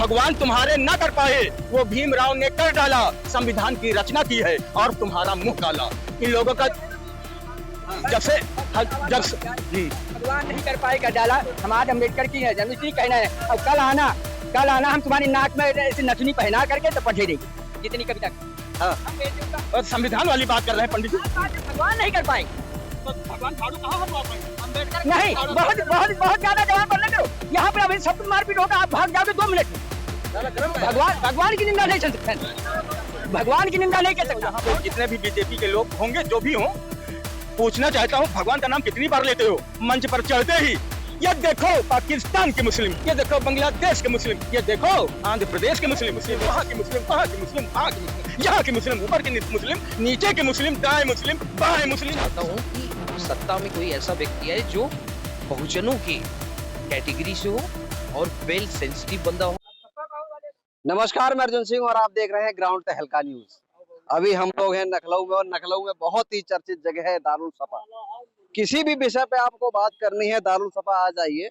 भगवान तुम्हारे न कर पाए वो भीमराव ने कर डाला। संविधान की रचना की है और तुम्हारा मुंह काला। इन लोगों का जब भगवान नहीं कर पाए कर डाला। हमारे अम्बेडकर की है जन्मतिथि कहना है। और कल आना हम तुम्हारी नाक में ऐसी नथुनी पहना करके तो पढ़े देंगे जितनी कविता। हाँ। और संविधान वाली बात कर रहे हैं पंडित जी। भगवान नहीं कर पाए। भगवान झाड़ू कहाँ अम्बेडकर नहीं, बहुत ज्यादा जवान बोल रहे हो। यहाँ पे अभी सब मारपीट होगा, आप भाग जाओगे 2 मिनट में। भगवान की निंदा नहीं चल सकता। भगवान की निंदा नहीं कर सकता। यहाँ पे जितने भी बीजेपी के लोग होंगे, जो भी हों, पूछना चाहता हूँ भगवान का नाम कितनी बार लेते हो मंच पर चढ़ते ही? ये देखो पाकिस्तान के मुस्लिम, ये देखो बांग्लादेश के मुस्लिम, ये देखो आंध्र प्रदेश के मुस्लिम, वहाँ के मुस्लिम, वहाँ के मुस्लिम, वहाँ के मुस्लिम, यहाँ के मुस्लिम, ऊपर के मुस्लिम, नीचे के मुस्लिम, दाएं मुस्लिम, बाएं मुस्लिम। चाहता हूँ कि सत्ता में कोई ऐसा व्यक्ति है जो बहुजनों की कैटेगरी से हो और वेल सेंसिटिव बंदा हो। नमस्कार, मैं अर्जुन सिंह और आप देख रहे हैं ग्राउंड तहलका न्यूज। अभी हम लोग हैं नखलऊ में और नखलऊ में बहुत ही चर्चित जगह है दारुल सफा। किसी भी विषय पे आपको बात करनी है दारुल सफा आ जाइए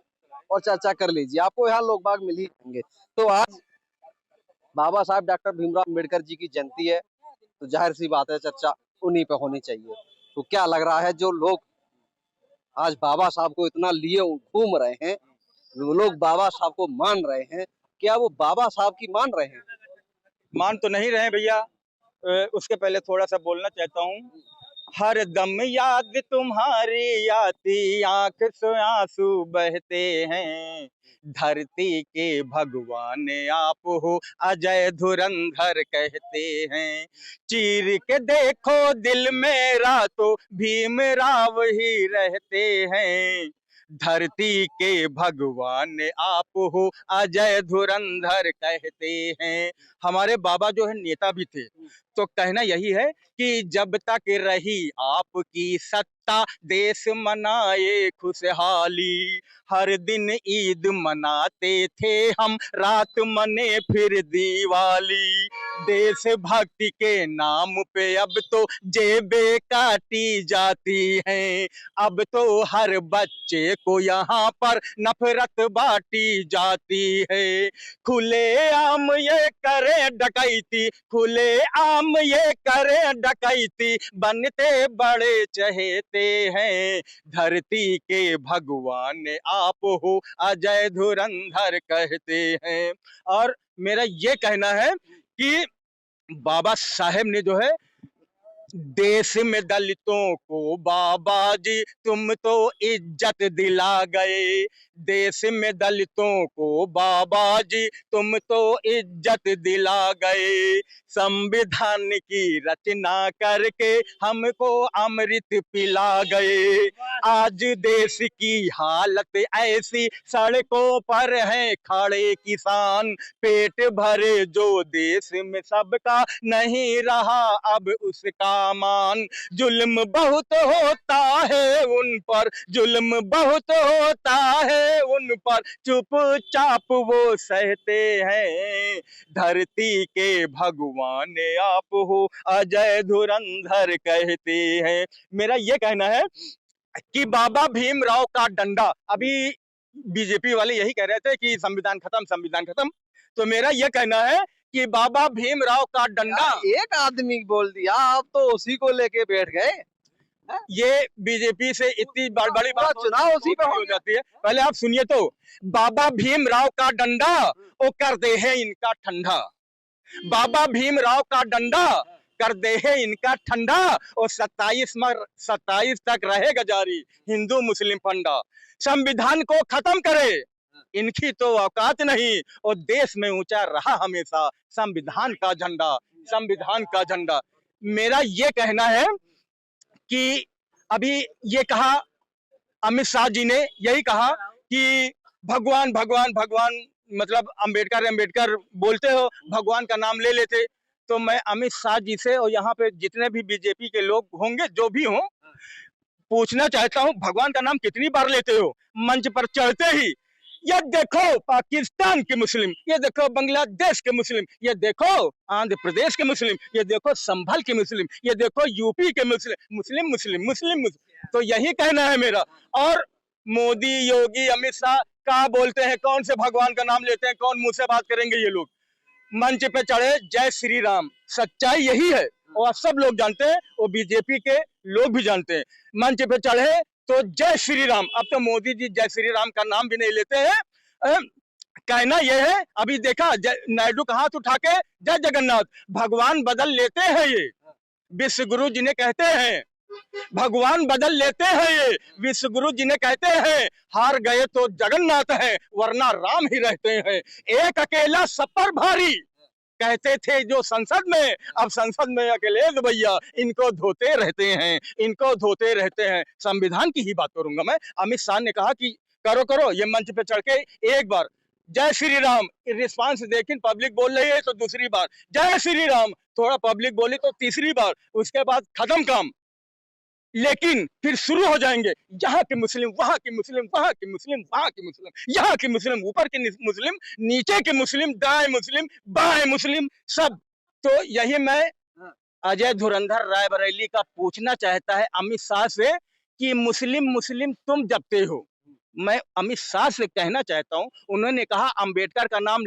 और चर्चा कर लीजिए, आपको यहाँ लोग बाग मिल ही जाएंगे। तो आज बाबा साहब डॉक्टर भीमराव अम्बेडकर जी की जयंती है, तो जाहिर सी बात है चर्चा उन्हीं पे होनी चाहिए। तो क्या लग रहा है जो लोग आज बाबा साहब को इतना लिए घूम रहे हैं, वो लोग बाबा साहब को मान रहे हैं, क्या वो बाबा साहब की मान रहे हैं? मान तो नहीं रहे भैया। उसके पहले थोड़ा सा बोलना चाहता हूँ। हर दम याद तुम्हारी आती, आंख से आंसू बहते हैं। धरती के भगवान आप हो, अजय धुरंधर कहते हैं। चीर के देखो दिल मेरा तो भीमराव ही रहते हैं। धरती के भगवान आप हो, अजय धुरंधर कहते हैं। हमारे बाबा जो है नेता भी थे, तो कहना यही है कि जब तक रही आपकी सत्ता देश मनाए खुशहाली। हर दिन ईद मनाते थे हम, रात मने फिर दिवाली। देशभक्ति के नाम पे अब तो जेबें काटी जाती हैं। अब तो हर बच्चे को यहाँ पर नफरत बांटी जाती है। खुले आम ये करे डकैती, खुले आम ये करे डकैती, बनते बड़े चहेते हैं। धरती के भगवान आप हो, अजय धुरंधर कहते हैं। और मेरा ये कहना है कि बाबा साहेब ने जो है देश में दलितों को, बाबा जी तुम तो इज्जत दिला गए। देश में दलितों को बाबा जी तुम तो इज्जत दिला गए। संविधान की रचना करके हमको अमृत पिला गए। आज देश की हालत ऐसी, सड़कों पर हैं खड़े किसान। पेट भरे जो देश में सबका, नहीं रहा अब उसका मान। जुल्म बहुत होता है उन पर, जुल्म बहुत होता है उन पर, चुपचाप वो सहते हैं। धरती के भगवान आप हो, अजय धुरंधर कहते हैं। मेरा ये कहना है कि बाबा भीमराव का डंडा, अभी बीजेपी वाले यही कह रहे थे कि संविधान खत्म, संविधान खत्म। तो मेरा ये कहना है कि बाबा भीमराव का डंडा, एक आदमी बोल दिया, आप तो उसी को लेके बैठ गए। ये बीजेपी से इतनी बड़ी बात चुनाव उसी पे हो जाती है। पहले आप सुनिए तो, बाबा भीमराव का डंडा वो कर दे है इनका ठंडा। बाबा भीमराव का डंडा कर दे है इनका ठंडा। और 27 तक रहेगा जारी हिंदू मुस्लिम फंडा। संविधान को खत्म करे, इनकी तो औकात नहीं। और देश में ऊंचा रहा हमेशा संविधान का झंडा, संविधान का झंडा। मेरा ये कहना है कि अभी ये कहा अमित शाह जी ने, यही कहा कि भगवान भगवान भगवान, मतलब अम्बेडकर अम्बेडकर बोलते हो, भगवान का नाम ले लेते। तो मैं अमित शाह जी से और यहाँ पे जितने भी बीजेपी के लोग होंगे, जो भी हों, पूछना चाहता हूँ भगवान का नाम कितनी बार लेते हो मंच पर चढ़ते ही? ये देखो पाकिस्तान के मुस्लिम, ये देखो बांग्लादेश के मुस्लिम, ये देखो आंध्र प्रदेश के मुस्लिम, ये देखो संभल के मुस्लिम, ये देखो यूपी के मुस्लिम, मुस्लिम मुस्लिम मुस्लिम मुस्लिम। तो यही कहना है मेरा। और मोदी, योगी, अमित शाह क्या बोलते हैं, कौन से भगवान का नाम लेते हैं, कौन मुंह से बात करेंगे ये लोग। मंच पे चढ़े जय श्री राम, सच्चाई यही है और सब लोग जानते हैं, वो बीजेपी के लोग भी जानते हैं। मंच पे चढ़े तो जय श्री राम। अब तो मोदी जी जय श्री राम का नाम भी नहीं लेते हैं। कहना यह है, अभी देखा नायडू का हाथ उठा के जय जगन्नाथ। भगवान बदल लेते हैं ये, विश्व गुरु जी ने कहते हैं, भगवान बदल लेते हैं ये, विश्व गुरु जी ने कहते हैं। हार गए तो जगन्नाथ है, वरना राम ही रहते हैं। एक अकेला सब पर भारी कहते थे जो संसद में, अब संसद में अकेले भैया इनको धोते रहते हैं, इनको धोते रहते हैं। संविधान की ही बात करूंगा मैं। अमित शाह ने कहा कि करो करो, ये मंच पे चढ़ के एक बार जय श्री राम, रिस्पांस देखिन, पब्लिक बोल रही है तो दूसरी बार जय श्री राम, थोड़ा पब्लिक बोली तो तीसरी बार, उसके बाद खत्म काम। लेकिन फिर शुरू हो जाएंगे, यहाँ के मुस्लिम, वहां के मुस्लिम, वहां के मुस्लिम, वहां के मुस्लिम, यहाँ के मुस्लिम, ऊपर के मुस्लिम, नीचे के मुस्लिम, दाएं मुस्लिम, बाएं मुस्लिम, सब। तो यही मैं अजय धुरंधर रायबरेली का पूछना चाहता है अमित शाह से कि मुस्लिम मुस्लिम तुम जपते हो। मैं अमित शाह से कहना चाहता हूँ, उन्होंने कहा अंबेडकर का नाम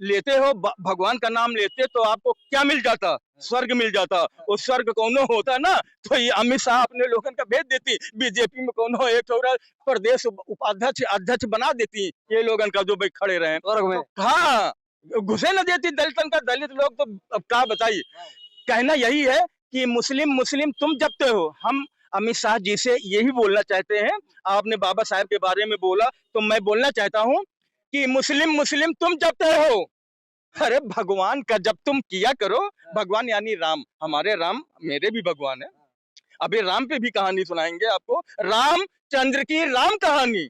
लेते हो, भगवान का नाम लेते तो आपको क्या मिल जाता, स्वर्ग मिल जाता। वो स्वर्ग कौनो होता ना तो ये अमित शाह अपने लोगों का भेज देती, बीजेपी में कौनो एक प्रदेश उपाध्यक्ष अध्यक्ष बना देती, ये लोगों का जो भाई खड़े रहे स्वर्ग में। हाँ, घुसे न देती दलितन का, दलित लोग तो अब क्या बताइए। कहना यही है कि मुस्लिम मुस्लिम तुम जपते हो। हम अमित शाह जी से यही बोलना चाहते हैं, आपने बाबा साहेब के बारे में बोला तो मैं बोलना चाहता हूँ कि मुस्लिम मुस्लिम तुम जपते हो। अरे भगवान का जब तुम किया करो, भगवान यानी राम, हमारे राम मेरे भी भगवान है। अभी राम पे भी कहानी सुनाएंगे आपको, रामचंद्र की राम कहानी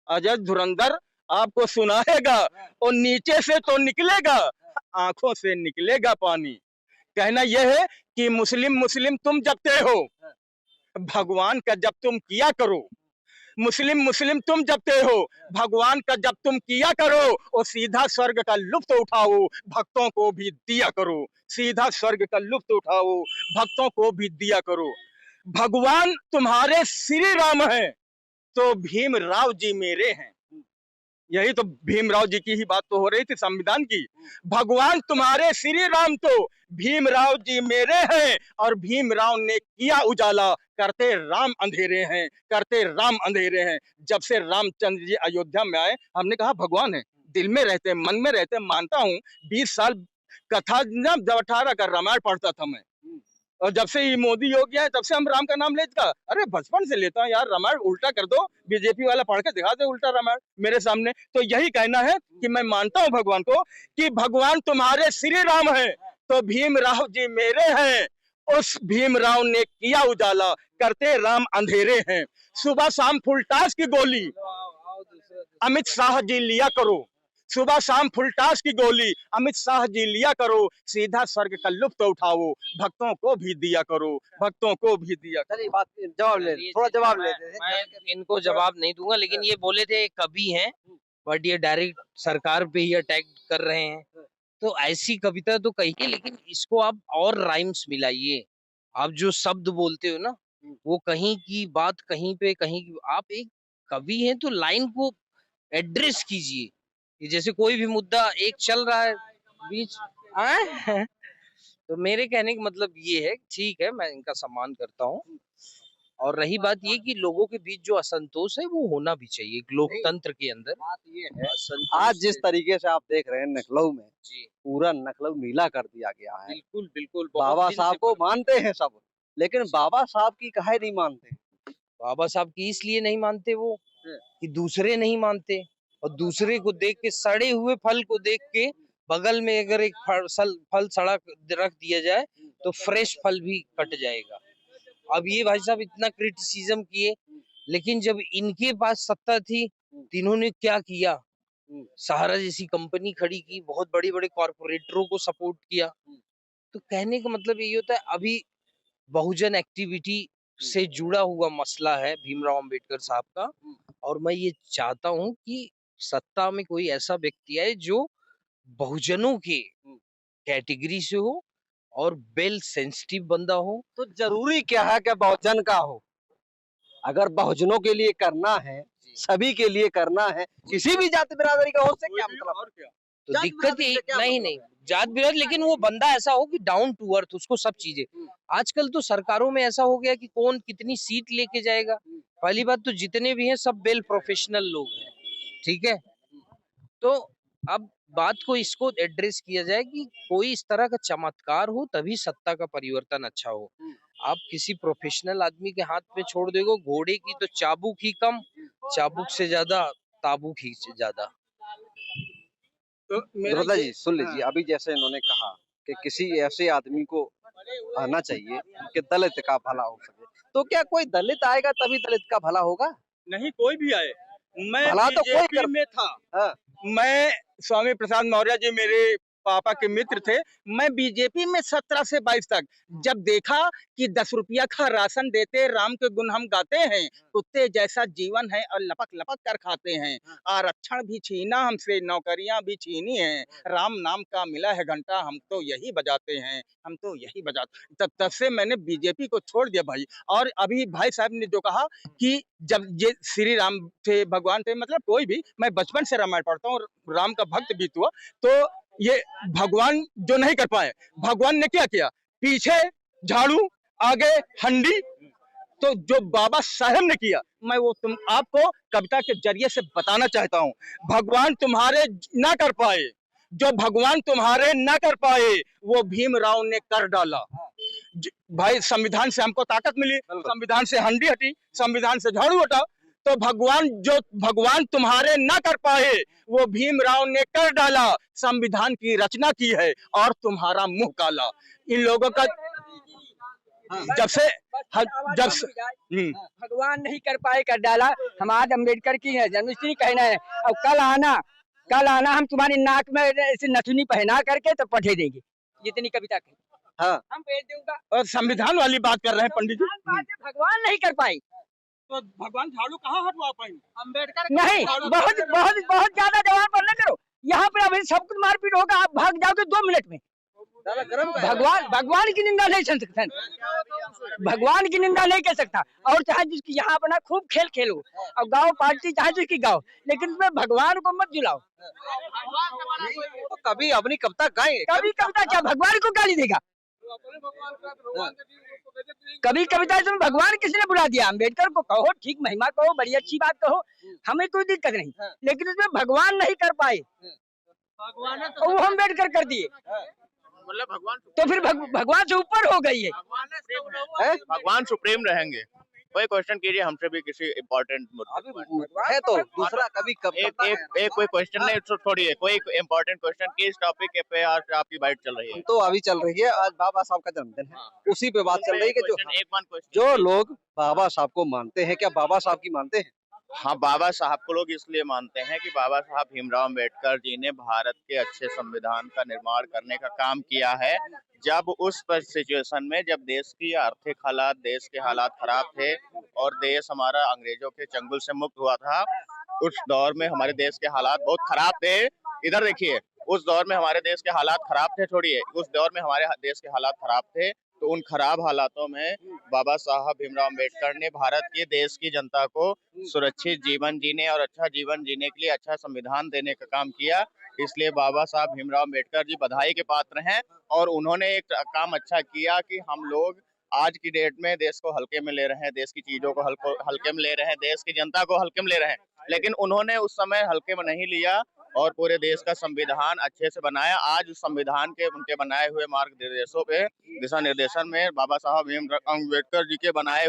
अजय धुरंधर आपको सुनाएगा। और नीचे से तो निकलेगा, आंखों से निकलेगा पानी। कहना यह है कि मुस्लिम मुस्लिम तुम जपते हो, भगवान का जब तुम किया करो। मुस्लिम मुस्लिम तुम जपते हो, भगवान का जब तुम किया करो, और सीधा स्वर्ग का लुत्फ उठाओ, भक्तों को भी दिया करो। सीधा स्वर्ग का लुत्फ उठाओ, भक्तों को भी दिया करो। भगवान तुम्हारे श्री राम है तो भीमराव जी मेरे हैं। यही तो भीमराव जी की ही बात तो हो रही थी, संविधान की। भगवान तुम्हारे श्री राम तो भीमराव जी मेरे हैं, और भीमराव ने किया उजाला, करते राम अंधेरे हैं, करते राम अंधेरे हैं। जब से रामचंद्र जी अयोध्या में आए, हमने कहा भगवान है, दिल में रहते, मन में रहते। मानता हूँ 20 साल कथा जब 18 का रामायण पढ़ता था मैं, और जब से ये मोदी हो गया है तब से हम राम का नाम लेता। अरे बचपन से लेता हूँ यार, रामायण उल्टा कर दो, बीजेपी वाला पढ़ के दिखा दे उल्टा रामायण मेरे सामने। तो यही कहना है कि मैं मानता हूँ भगवान को कि भगवान तुम्हारे श्री राम है तो भीमराव जी मेरे हैं, उस भीमराव ने किया उजाला, करते राम अंधेरे हैं। सुबह शाम फुलटास की गोली अमित शाह जी लिया करो, सुबह शाम फुलटास की गोली अमित शाह जी लिया करो। सीधा स्वर्ग का लुत्फ उठाओ, भक्तों को भी दिया करो, भक्तों को भी दिया करो। चलिए बात जवाब ले, थोड़ा जवाब ले। मैं इनको जवाब नहीं दूंगा, लेकिन ये बोले थे कवि हैं, बट ये डायरेक्ट सरकार पे ही अटैक कर रहे हैं। तो ऐसी कविता तो कहिए, लेकिन इसको आप और राइम्स मिलाइए। आप जो शब्द बोलते हो ना, वो कहीं की बात कहीं पे, कहीं की, आप एक कवि हैं तो लाइन को एड्रेस कीजिए। कि जैसे कोई भी मुद्दा एक चल रहा है बीच तो मेरे कहने का मतलब ये है, ठीक है मैं इनका सम्मान करता हूँ। और रही बात ये कि लोगों के बीच जो असंतोष है वो होना भी चाहिए लोकतंत्र के अंदर। बात ये है, आज जिस तरीके से आप देख रहे हैं लखनऊ में, जी पूरा लखनऊ नीला कर दिया गया है। बिल्कुल बिल्कुल, बाबा साहब को मानते हैं सब, लेकिन बाबा साहब की काहे नहीं मानते? बाबा साहब की इसलिए नहीं मानते वो कि दूसरे नहीं मानते, और दूसरे को देख के, सड़े हुए फल को देख के बगल में अगर एक फल सड़ा रख दिया जाए तो फ्रेश फल भी कट जाएगा। अब ये भाई साहब इतना क्रिटिसिज्म किए, लेकिन जब इनके पास सत्ता थी तो इन्होंने क्या किया? सहारा जैसी कंपनी खड़ी की, बहुत बड़े बड़े कॉर्पोरेटरों को सपोर्ट किया। तो कहने का मतलब यही होता है, अभी बहुजन एक्टिविटी से जुड़ा हुआ मसला है भीमराव अंबेडकर साहब का। और मैं ये चाहता हूँ कि सत्ता में कोई ऐसा व्यक्ति आए जो बहुजनों के कैटेगरी से हो और वेल सेंसिटिव बंदा हो। तो जरूरी क्या है कि बहुजन का हो? अगर बहुजनों के लिए करना है, सभी के लिए करना है, किसी भी जाति बिरादरी का हो, उससे क्या मतलब? और क्या तो जात दिक्कत बिरादरी यही से क्या नहीं नहीं जात बिरादर, लेकिन वो बंदा ऐसा हो कि डाउन टू अर्थ, उसको सब चीजें। आजकल तो सरकारों में ऐसा हो गया कि कौन कितनी सीट लेके जाएगा। पहली बात तो जितने भी हैं सब वेल प्रोफेशनल लोग हैं, ठीक है। तो अब बात को इसको एड्रेस किया जाए कि कोई इस तरह का चमत्कार हो तभी सत्ता का परिवर्तन अच्छा हो। आप किसी प्रोफेशनल आदमी के हाथ में छोड़ दोगे, घोड़े की तो चाबुक ही कम, चाबुक से ज्यादा ताबुक ही से ज्यादा। तो मेरा दुर्गा ये- जी सुन लीजिए, अभी जैसे इन्होंने कहा कि किसी ऐसे आदमी को आना चाहिए कि दलित का भला हो सके, तो क्या कोई दलित आएगा तभी दलित का भला होगा? नहीं कोई भी आए, मैं भला तो कोई बीजेपी कर में था। हाँ। मैं स्वामी प्रसाद मौर्य जी मेरे पापा के मित्र थे। मैं बीजेपी में 17 से 22 तक जब देखा कि 10 रुपया का राशन देते, राम के गुण हम गाते हैं, कुत्ते जैसा जीवन है और लपक लपक कर खाते हैं, आरक्षण भी छीना हमसे, नौकरियां भी छीनी हैं, राम नाम का मिला है घंटा, हम तो यही बजाते हैं, हम तो यही बजाते। तब से मैंने बीजेपी को छोड़ दिया भाई। और अभी भाई साहब ने जो कहा कि जब ये श्री राम थे, भगवान थे, मतलब कोई भी, मैं बचपन से रामायण पढ़ता हूँ, राम का भक्त भी हुआ, तो ये भगवान जो नहीं कर पाए, भगवान ने क्या किया, पीछे झाड़ू, आगे हंडी। तो जो बाबा साहब ने किया, मैं वो तुम आपको कविता के जरिए से बताना चाहता हूँ। भगवान तुम्हारे ना कर पाए, जो भगवान तुम्हारे ना कर पाए, वो भीमराव ने कर डाला। भाई संविधान से हमको ताकत मिली, संविधान से हंडी हटी, संविधान से झाड़ू हटा, तो भगवान जो भगवान तुम्हारे ना कर पाए, वो भीमराव ने कर डाला। संविधान की रचना की है और तुम्हारा मुंह काला। इन लोगों का जब से भगवान नहीं कर पाए कर डाला, हम आज अम्बेडकर की है जन्मस्थली कहना है। और कल आना हम तुम्हारी नाक में ऐसे नथुनी पहना करके तो पढ़े देंगे, जितनी कविता कही हाँ। हम भेज दूंगा। और संविधान वाली बात कर रहे हैं पंडित जी। भगवान नहीं कर पाए तो भगवान झाड़ू कहाँ हटवा पाएंगे? अम्बेडकर नहीं, बहुत बहुत बहुत ज्यादा जवान पर न करो। यहाँ पे अभी सब कुछ मारपीट होगा, आप भाग जाओगे 2 मिनट में। भगवान की निंदा नहीं कर सकता, भगवान की निंदा नहीं कर सकता। और चाहे जिसकी यहाँ अपना खूब खेल खेलो, और गाँव पार्टी चाहे जिसकी गाँव, लेकिन उसमें भगवान को मत जुलाओ। तो कभी अपनी कविता गाएंगे, कभी कविता क्या भगवान को गाली देगा? कभी कविता तुम भगवान किसने बुला दिया? अम्बेडकर को कहो, ठीक, महिमा कहो, बड़ी अच्छी बात कहो, हमें कोई दिक्कत नहीं, लेकिन उसमें भगवान नहीं कर पाए, वो अम्बेडकर कर दिए, मतलब भगवान तो फिर भगवान से ऊपर हो गई है। भगवान सुप्रीम रहेंगे। कोई क्वेश्चन कीजिए हमसे भी किसी इम्पोर्टेंट है तो दूसरा कभी एक कोई क्वेश्चन नहीं छोड़िए, कोई इम्पोर्टेंट क्वेश्चन किस टॉपिक पे आज आपकी बाइट चल रही है? तो अभी चल रही है, आज बाबा साहब का जन्मदिन है, उसी पे बात चल रही है कि क्वेश्चन जो लोग बाबा साहब को मानते हैं, क्या बाबा साहब की मानते हैं? हाँ, बाबा साहब को लोग इसलिए मानते हैं कि बाबा साहब भीमराव अम्बेडकर जी ने भारत के अच्छे संविधान का निर्माण करने का काम किया है। जब उस सिचुएशन में जब देश की आर्थिक हालात, देश के हालात खराब थे और देश हमारा अंग्रेजों के चंगुल से मुक्त हुआ था, उस दौर में हमारे देश के हालात बहुत खराब थे। इधर देखिए, उस दौर में हमारे देश के हालात खराब थे, छोड़िए, उस दौर में हमारे देश के हालात खराब थे। तो उन खराब हालातों में बाबा साहब भीमराव अम्बेडकर ने भारत के देश की जनता को सुरक्षित जीवन जीने और अच्छा जीवन जीने के लिए अच्छा संविधान देने का काम किया। इसलिए बाबा साहब भीमराव अम्बेडकर जी बधाई के पात्र हैं। और उन्होंने एक काम अच्छा किया कि हम लोग आज की डेट में देश को हल्के में ले रहे हैं, देश की चीजों को हल्के में ले रहे हैं, देश की जनता को हल्के में ले रहे हैं, लेकिन उन्होंने उस समय हल्के में नहीं लिया और पूरे देश का संविधान अच्छे से बनाया। आज उस संविधान के उनके बनाए हुए मार्ग निर्देशों पे, दिशा निर्देशन में बाबा साहब भीमराव अम्बेडकर जी के बनाए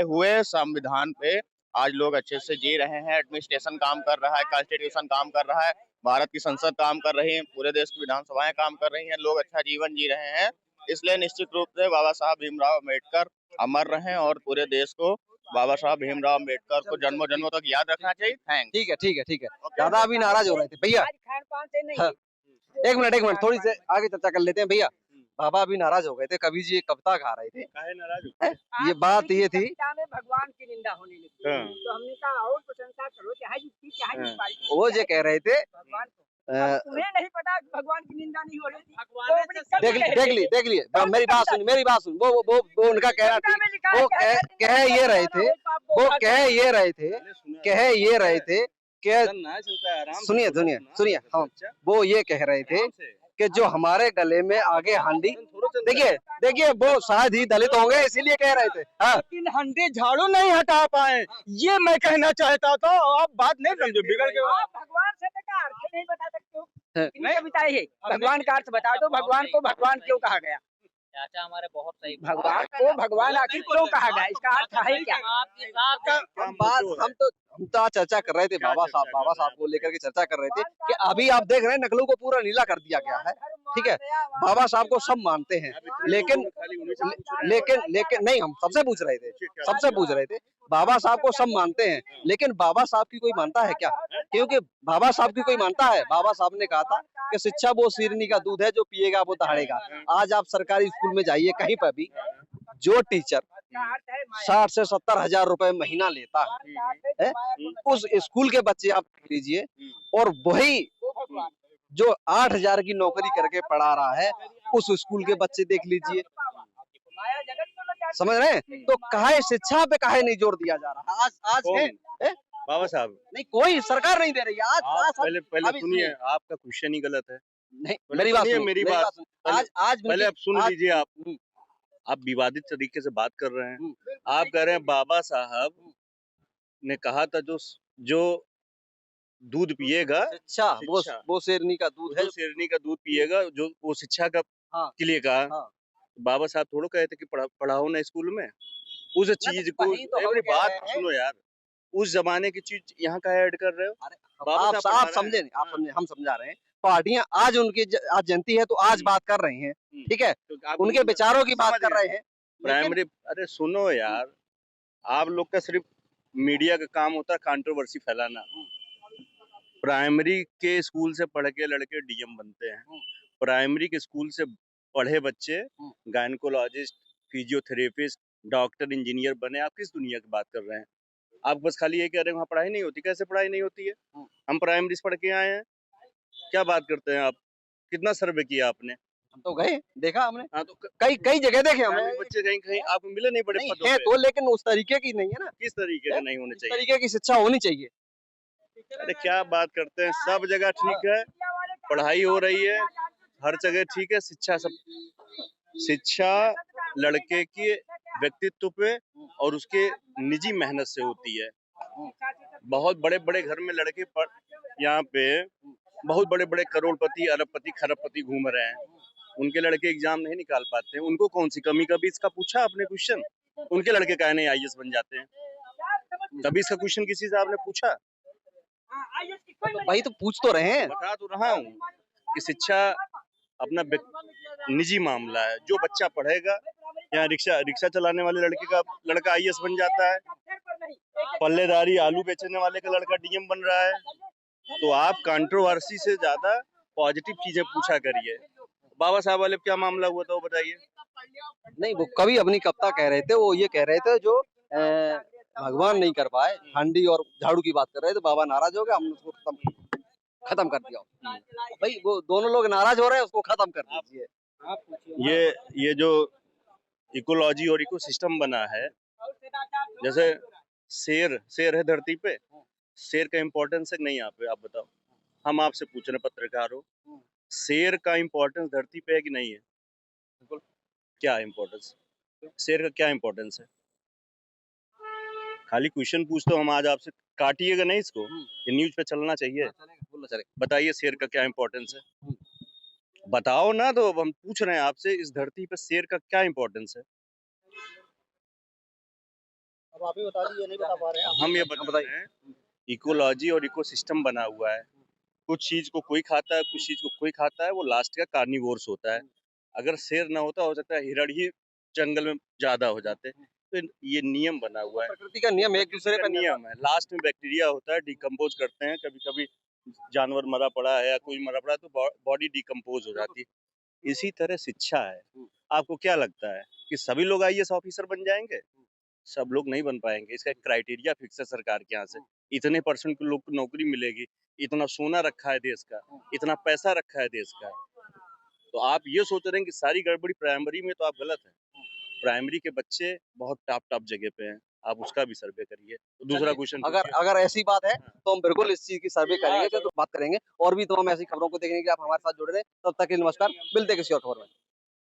हुए संविधान पे आज लोग अच्छे से जी रहे हैं। एडमिनिस्ट्रेशन काम कर रहा है, कॉन्स्टिट्यूशन काम कर रहा है, भारत की संसद काम कर रही है, पूरे देश की विधानसभाएं काम कर रही हैं, लोग अच्छा जीवन जी रहे हैं। इसलिए निश्चित रूप से बाबा साहब भीमराव अम्बेडकर अमर रहें और पूरे देश को बाबा साहब भीमराव अम्बेडकर को जन्मों जन्मों तक याद रखना चाहिए। थैंक। ठीक है। दादा अभी नाराज हो रहे थे भैया। हाँ, एक मिनट थोड़ी से आगे चर्चा कर लेते हैं भैया। बाबा अभी नाराज हो गए थे, कवि जी एक कविता गा रहे थे। काहे नाराज? ये बात ये थी, भगवान की निंदा होने लगी, तो हमने कहा और प्रशंसा करो, चाहे जिसकी चाहे जिस पार्टी की, वो जो कह रहे थे भगवान को तुम्हें नहीं पता कि भगवान की निंदा नहीं हो रही थी। वो अपनी कवि कह रहे थे। देख लिए मेरी बात सुन वो उनका कहना कविता ठीक। में लिखा है, वो क्या है, कह ये रहे थे वो कह ये रहे थे कि सुनिए हम वो ये कह रहे थे कि जो हमारे गले में आगे हांडी, देखिए वो शायद ही दलित होंगे इसीलिए कह रहे थे। हाँ, लेकिन हंडी झाड़ू नहीं हटा पाए, ये मैं कहना चाहता था। आप बात नहीं समझो, बिगड़ गए। आप भगवान शब्द का अर्थ नहीं बता सकते हो। हाँ। कितनी कविताएं है, भगवान का अर्थ बता दो। भगवान को भगवान क्यों कहा गया? चाचा हमारे बहुत सही। भगवान को भगवान आखिर क्यों कहा गया? इसका अर्थ है क्या? हम तो आज चर्चा कर रहे थे बाबा साहब को लेकर के चर्चा कर रहे थे कि अभी आप देख रहे हैं नकलों को पूरा नीला कर दिया गया है। ठीक है, बाबा साहब को सब मानते हैं, लेकिन नहीं, हम सबसे पूछ रहे थे बाबा साहब को सब मानते हैं, लेकिन बाबा साहब की कोई मानता है क्या? क्योंकि बाबा साहब की कोई मानता है? बाबा साहब ने कहा था कि शिक्षा वो शेरनी का दूध है, जो पिएगा वो दहाड़ेगा। आज आप सरकारी स्कूल में जाइए, कहीं पर भी जो टीचर 60 से 70 हजार रुपए महीना लेता है, उस स्कूल के बच्चे आप देख लीजिए, और वही जो 8,000 की नौकरी करके पढ़ा रहा है उस स्कूल के बच्चे देख लीजिए। समझ रहे हैं? तो काहे शिक्षा पे काहे नहीं जोर दिया जा रहा? आज है बाबा साहब नहीं, कोई सरकार नहीं दे रही है। आज पहले सुनिए, आपका क्वेश्चन ही गलत है। नहीं, मेरी बात सुनिए, आज पहले आप सुन लीजिए। हम्म। आप विवादित तरीके से बात कर रहे हैं। आप कह रहे हैं बाबा साहब ने कहा था जो दूध पिएगा शिक्षा वो शेरनी का दूध है, जो शेरनी का दूध पिएगा, जो वो शिक्षा का हाँ। के लिए कहा। हाँ। बाबा साहब थोड़ा कहे थे कि पढ़ाओ ना स्कूल में उस चीज को। मेरी बात सुनो यार, उस जमाने की चीज यहाँ का ऐड कर रहे हो। आप समझे नहीं, आप समझे, हम समझा रहे हैं। पार्टियां आज उनकी आज जयंती है तो आज बात कर रही हैं, ठीक है, उनके विचारों की बात कर रहे हैं। प्राइमरी, अरे सुनो यार, आप लोग का सिर्फ मीडिया का काम होता है कंट्रोवर्सी फैलाना। प्राइमरी के स्कूल से पढ़ के लड़के डीएम बनते हैं। प्राइमरी के स्कूल से पढ़े बच्चे गायनकोलॉजिस्ट, फिजियोथेरेपिस्ट, डॉक्टर, इंजीनियर बने। आप किस दुनिया की बात कर रहे हैं? आप बस खाली ये कह रहे हैं वहाँ पढ़ाई नहीं होती। कैसे पढ़ाई नहीं होती है? हम प्राइमरी से पढ़ के आए हैं। क्या बात करते हैं आप? कितना सर्वे किया आपने? हम तो गए, देखा हमने। हाँ, तो कई जगह देखे हमने। बच्चे कहीं आपको मिले नहीं बड़े पदों है पे। तो, लेकिन उस तरीके की नहीं है ना। किस तरीके का नहीं होने इस चाहिए? तरीके की शिक्षा होनी चाहिए। अरे क्या बात करते हैं, सब जगह ठीक है, पढ़ाई हो रही है, हर जगह ठीक है। शिक्षा लड़के के व्यक्तित्व पे और उसके निजी मेहनत से होती है। बहुत बड़े बड़े घर में लड़के यहाँ पे बहुत बड़े बड़े करोड़पति, अरबपति, खरबपति घूम रहे हैं। उनके लड़के एग्जाम नहीं निकाल पाते हैं। उनको कौन सी कमी? कभी इसका पूछा आपने क्वेश्चन? उनके लड़के काहे नहीं आईएएस बन जाते हैं? कभी इसका क्वेश्चन किसी से आपने पूछा? भाई तो पूछ तो रहे हैं। बता तो रहा हूँ कि शिक्षा अपना निजी मामला है। जो बच्चा पढ़ेगा, यहाँ रिक्शा चलाने वाले लड़का आईएएस बन जाता है, पल्लेदारी आलू बेचने वाले का लड़का डीएम बन रहा है। तो आप कंट्रोवर्सी से ज्यादा पॉजिटिव चीजें पूछा करिए। बाबा साहब वाले क्या मामला हुआ था वो बताइए। नहीं, वो कभी अपनी कविता कह रहे थे, वो ये कह रहे थे जो भगवान नहीं कर पाए, हांडी और झाड़ू की बात कर रहे थे, बाबा नाराज हो गए, हमने उसको खत्म कर दिया। भाई वो दोनों लोग नाराज हो रहे हैं, उसको खत्म कर दीजिए। ये जो इकोलॉजी और इकोसिस्टम बना है, जैसे शेर है धरती पे, शेर का इम्पोर्टेंस है नहीं यहाँ पे? आप बताओ। हम आपसे पूछ रहे पत्रकार हो, शेर का इम्पोर्टेंस धरती पे है कि नहीं है? क्या इम्पोर्टेंस? शेर का क्या इम्पोर्टेंस है? खाली क्वेश्चन पूछते हो हम आज आपसे, काटिएगा नहीं इसको। ये न्यूज पे चलना चाहिए। बताइए शेर का क्या इम्पोर्टेंस है? बताओ ना। तो हम पूछ रहे हैं आपसे, इस धरती पे शेर का क्या इम्पोर्टेंस है? अब आप ही बता दीजिए, नहीं बता पा रहे हैं। हम ये बता रहे हैं, इकोलॉजी और इकोसिस्टम बना हुआ है। कुछ चीज को कोई खाता है, कुछ चीज को कोई खाता है, वो लास्ट का कार्निवोर्स होता है। अगर शेर ना होता, हो सकता है हिरण ही जंगल में ज्यादा हो जाते। तो ये नियम बना हुआ है, प्रकृति का नियम, एक दूसरे का नियम है। लास्ट में बैक्टीरिया होता है, डिकम्पोज करते हैं। कभी कभी जानवर मरा पड़ा है या कोई मरा पड़ा है तो बॉडी डिकम्पोज हो जाती है। इसी तरह शिक्षा है। आपको क्या लगता है कि सभी लोग आईएएस ऑफिसर बन जाएंगे? सब लोग नहीं बन पाएंगे। इसका एक क्राइटेरिया फिक्स है सरकार के यहाँ से। इतने परसेंट लोग को नौकरी मिलेगी, इतना सोना रखा है देश का, इतना पैसा रखा है देश का। तो आप ये सोच रहे हैं कि सारी गड़बड़ी प्राइमरी में, तो आप गलत है। प्राइमरी के बच्चे बहुत टॉप जगह पे हैं, आप उसका भी सर्वे करिए। तो दूसरा क्वेश्चन अगर ऐसी बात है तो हम बिल्कुल इस चीज की सर्वे करेंगे, तो बात करेंगे और भी तमाम ऐसी खबरों को देखने के लिए आप हमारे साथ जुड़ रहे हैं। तब तक के लिए नमस्कार, मिलते हैं किसी और खबर में।